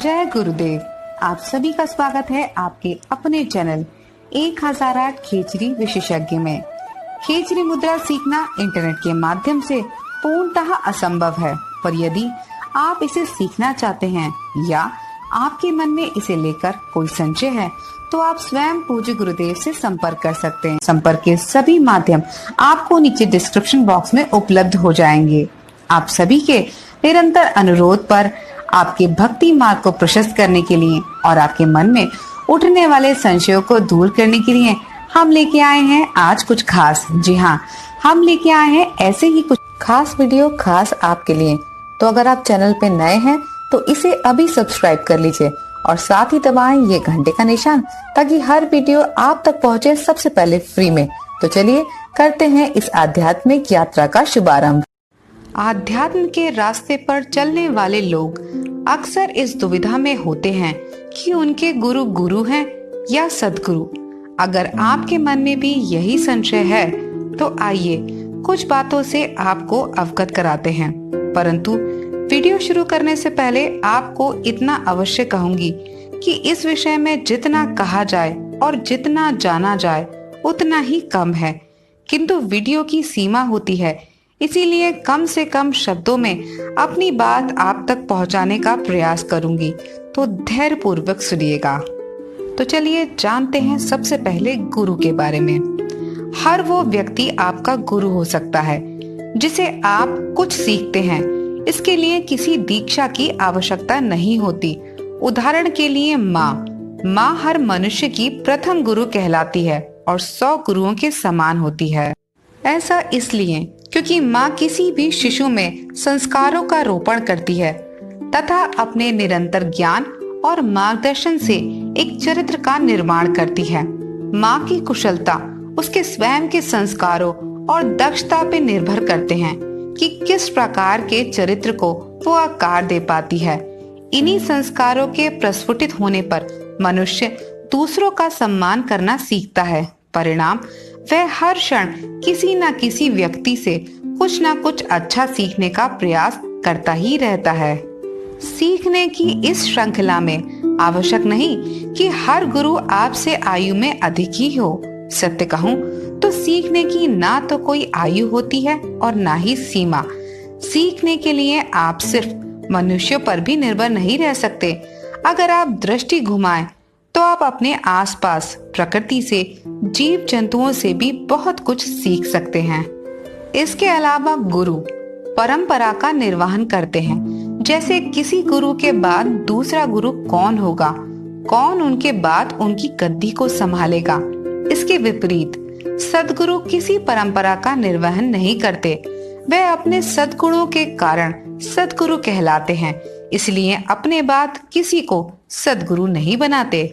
जय गुरुदेव। आप सभी का स्वागत है आपके अपने चैनल 1008 खेचरी विशेषज्ञ में। खेचरी मुद्रा सीखना इंटरनेट के माध्यम से पूर्णतः असंभव है, पर यदि आप इसे सीखना चाहते हैं या आपके मन में इसे लेकर कोई संशय है तो आप स्वयं पूज्य गुरुदेव से संपर्क कर सकते हैं। संपर्क के सभी माध्यम आपको नीचे डिस्क्रिप्शन बॉक्स में उपलब्ध हो जाएंगे। आप सभी के निरंतर अनुरोध पर आपके भक्ति मार्ग को प्रशस्त करने के लिए और आपके मन में उठने वाले संशयों को दूर करने के लिए हम लेके आए हैं आज कुछ खास। जी हाँ, हम लेके आए हैं ऐसे ही कुछ खास वीडियो खास आपके लिए। तो अगर आप चैनल पे नए हैं तो इसे अभी सब्सक्राइब कर लीजिए और साथ ही दबाएं ये घंटे का निशान ताकि हर वीडियो आप तक पहुंचे सबसे पहले फ्री में। तो चलिए करते हैं इस आध्यात्मिक यात्रा का शुभारंभ। आध्यात्म के रास्ते पर चलने वाले लोग अक्सर इस दुविधा में होते हैं कि उनके गुरु गुरु हैं या सदगुरु। अगर आपके मन में भी यही संशय है तो आइए कुछ बातों से आपको अवगत कराते हैं। परंतु वीडियो शुरू करने से पहले आपको इतना अवश्य कहूंगी कि इस विषय में जितना कहा जाए और जितना जाना जाए उतना ही कम है, किंतु वीडियो की सीमा होती है, इसीलिए कम से कम शब्दों में अपनी बात आप तक पहुंचाने का प्रयास करूंगी। तो धैर्य पूर्वक सुनिएगा। तो चलिए जानते हैं सबसे पहले गुरु के बारे में। हर वो व्यक्ति आपका गुरु हो सकता है जिसे आप कुछ सीखते हैं। इसके लिए किसी दीक्षा की आवश्यकता नहीं होती। उदाहरण के लिए माँ हर मनुष्य की प्रथम गुरु कहलाती है और 100 गुरुओं के समान होती है। ऐसा इसलिए क्योंकि माँ किसी भी शिशु में संस्कारों का रोपण करती है तथा अपने निरंतर ज्ञान और मार्गदर्शन से एक चरित्र का निर्माण करती है। माँ की कुशलता उसके स्वयं के संस्कारों और दक्षता पे निर्भर करते हैं कि किस प्रकार के चरित्र को वो आकार दे पाती है। इन्हीं संस्कारों के प्रस्फुटित होने पर मनुष्य दूसरों का सम्मान करना सीखता है। परिणाम वह हर क्षण किसी न किसी व्यक्ति से कुछ न कुछ अच्छा सीखने का प्रयास करता ही रहता है। सीखने की इस श्रृंखला में आवश्यक नहीं कि हर गुरु आपसे आयु में अधिक ही हो। सत्य कहूँ तो सीखने की ना तो कोई आयु होती है और ना ही सीमा। सीखने के लिए आप सिर्फ मनुष्यों पर भी निर्भर नहीं रह सकते। अगर आप दृष्टि घुमाएं तो आप अपने आसपास प्रकृति से, जीव जंतुओं से भी बहुत कुछ सीख सकते हैं। इसके अलावा गुरु परंपरा का निर्वहन करते हैं। जैसे किसी गुरु के बाद दूसरा गुरु कौन होगा, कौन उनके बाद उनकी गद्दी को संभालेगा। इसके विपरीत सद्गुरु किसी परंपरा का निर्वहन नहीं करते। वे अपने सद्गुणों के कारण सद्गुरु कहलाते हैं, इसलिए अपने बाद किसी को सद्गुरु नहीं बनाते।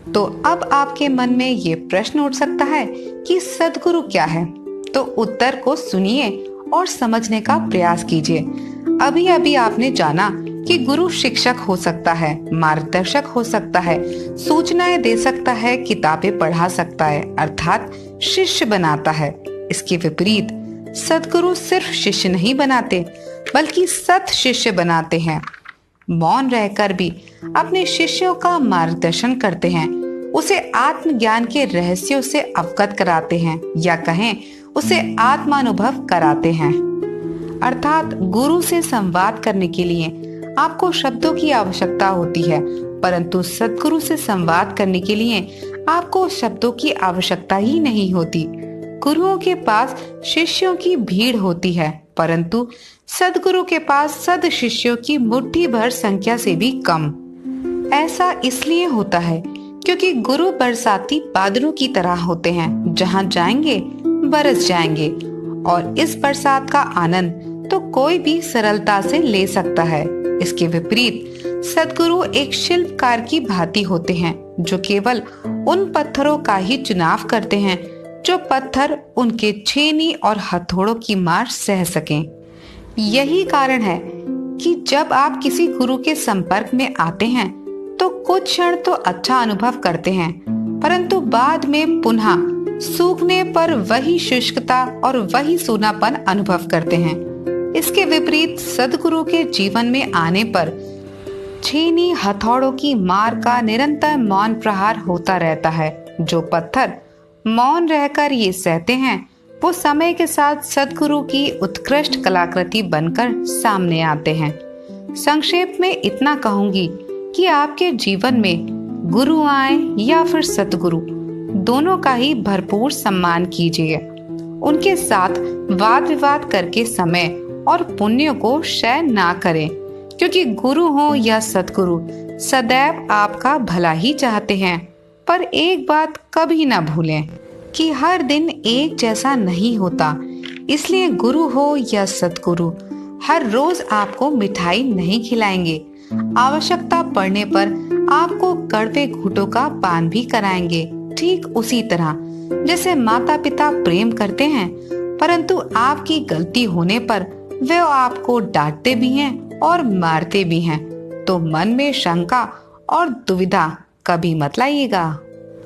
तो अब आपके मन में ये प्रश्न उठ सकता है कि सद्गुरु क्या है? तो उत्तर को सुनिए और समझने का प्रयास कीजिए। अभी अभी आपने जाना कि गुरु शिक्षक हो सकता है, मार्गदर्शक हो सकता है, सूचनाएं दे सकता है, किताबें पढ़ा सकता है, अर्थात शिष्य बनाता है। इसके विपरीत सद्गुरु सिर्फ शिष्य नहीं बनाते बल्कि सत शिष्य बनाते हैं। मौन रहकर भी अपने शिष्यों का मार्गदर्शन करते हैं, उसे आत्मज्ञान के रहस्यों से अवगत कराते हैं या कहें उसे आत्मानुभव कराते हैं। अर्थात गुरु से संवाद करने के लिए आपको शब्दों की आवश्यकता होती है, परंतु सद्गुरु से संवाद करने के लिए आपको शब्दों की आवश्यकता ही नहीं होती। गुरुओं के पास शिष्यों की भीड़ होती है, परंतु सद्गुरु के पास सद शिष्यों की मुट्ठी भर संख्या से भी कम। ऐसा इसलिए होता है क्योंकि गुरु बरसाती बादलों की तरह होते हैं, जहां जाएंगे बरस जाएंगे, और इस बरसात का आनंद तो कोई भी सरलता से ले सकता है। इसके विपरीत सद्गुरु एक शिल्पकार की भांति होते हैं जो केवल उन पत्थरों का ही चुनाव करते हैं जो पत्थर उनके छेनी और हथौड़ों की मार सह सकें। यही कारण है कि जब आप किसी गुरु के संपर्क में आते हैं तो कुछ क्षण तो अच्छा अनुभव करते हैं, परंतु बाद में पुनः सूखने पर वही शुष्कता और वही सूनापन अनुभव करते हैं। इसके विपरीत सद्गुरु के जीवन में आने पर छेनी हथौड़ों की मार का निरंतर मौन प्रहार होता रहता है। जो पत्थर मौन रहकर ये सहते हैं, वो समय के साथ सद्गुरु की उत्कृष्ट कलाकृति बनकर सामने आते हैं। संक्षेप में इतना कहूंगी कि आपके जीवन में गुरु आए या फिर सतगुरु, दोनों का ही भरपूर सम्मान कीजिए। उनके साथ वाद विवाद करके समय और पुण्य को क्षय ना करें, क्योंकि गुरु हो या सतगुरु सदैव आपका भला ही चाहते हैं। पर एक बात कभी ना भूलें कि हर दिन एक जैसा नहीं होता, इसलिए गुरु हो या सतगुरु हर रोज आपको मिठाई नहीं खिलाएंगे। आवश्यकता पड़ने पर आपको कड़वे घूंटों का पान भी कराएंगे। ठीक उसी तरह जैसे माता पिता प्रेम करते हैं, परंतु आपकी गलती होने पर वे आपको डांटते भी हैं और मारते भी हैं। तो मन में शंका और दुविधा कभी मत लाइएगा।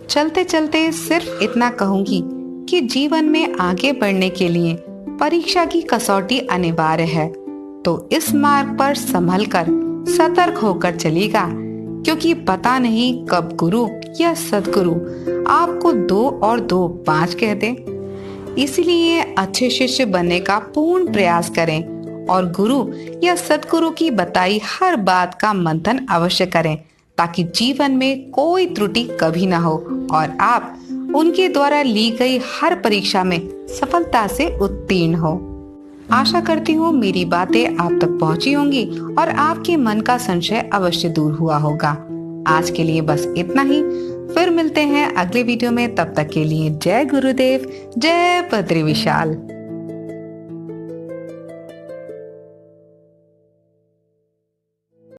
चलते चलते सिर्फ इतना कहूंगी कि जीवन में आगे बढ़ने के लिए परीक्षा की कसौटी अनिवार्य है, तो इस मार्ग पर संभल कर सतर्क होकर चलिएगा, क्योंकि पता नहीं कब गुरु या सद्गुरु आपको 2 और 2 5 कह दे। इसलिए अच्छे शिष्य बनने का पूर्ण प्रयास करें और गुरु या सद्गुरु की बताई हर बात का मंथन अवश्य करें, ताकि जीवन में कोई त्रुटि कभी ना हो और आप उनके द्वारा ली गई हर परीक्षा में सफलता से उत्तीर्ण हो। आशा करती हूँ मेरी बातें आप तक पहुँची होंगी और आपके मन का संशय अवश्य दूर हुआ होगा। आज के लिए बस इतना ही, फिर मिलते हैं अगले वीडियो में। तब तक के लिए जय गुरुदेव, जय बद्री विशाल।